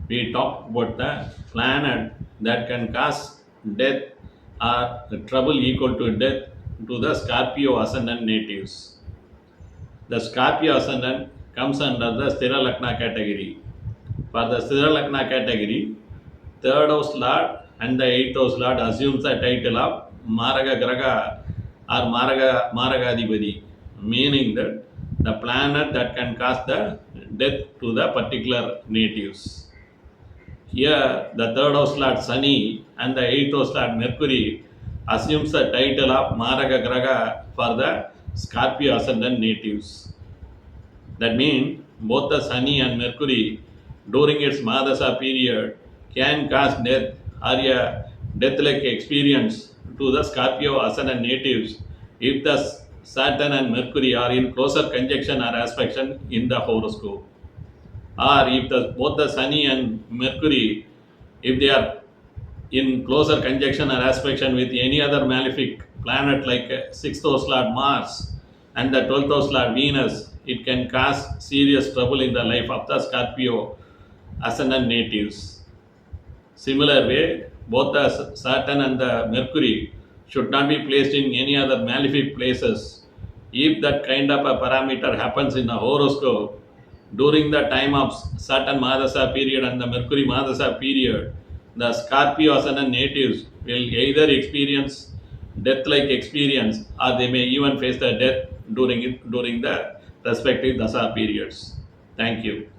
we talked about the planet that can cause death or trouble equal to death to the Scorpio ascendant natives. The Scorpio ascendant comes under the Sthira Lakna category. For the Sthira Lakna category, third house lord and the eighth house lord assumes the title of Maraga Graga or Maragadibadi, meaning that the planet that can cause the death to the particular natives. Here, the third house lord Sunny and the eighth house lord Mercury assumes the title of Maraga Graga for the Scorpio ascendant natives. That means both the Sunny and Mercury during its Mahadasa period can cause death or a death-like experience to the Scorpio ascendant natives if the Saturn and Mercury are in closer conjunction or aspect in the horoscope, or if both the Sunny and Mercury, if they are in closer conjunction or aspect with any other malefic planet like sixth house lord Mars and the 12th house lord Venus, it can cause serious trouble in the life of the Scorpio ascendant natives. Similar way, both the Saturn and the Mercury should not be placed in any other malefic places. If that kind of a parameter happens in a horoscope during the time of Saturn Mahadasa period and the Mercury Mahadasa period, the Scorpio ascendant natives will either experience death-like experience or they may even face the death during the respective Dasa periods. Thank you.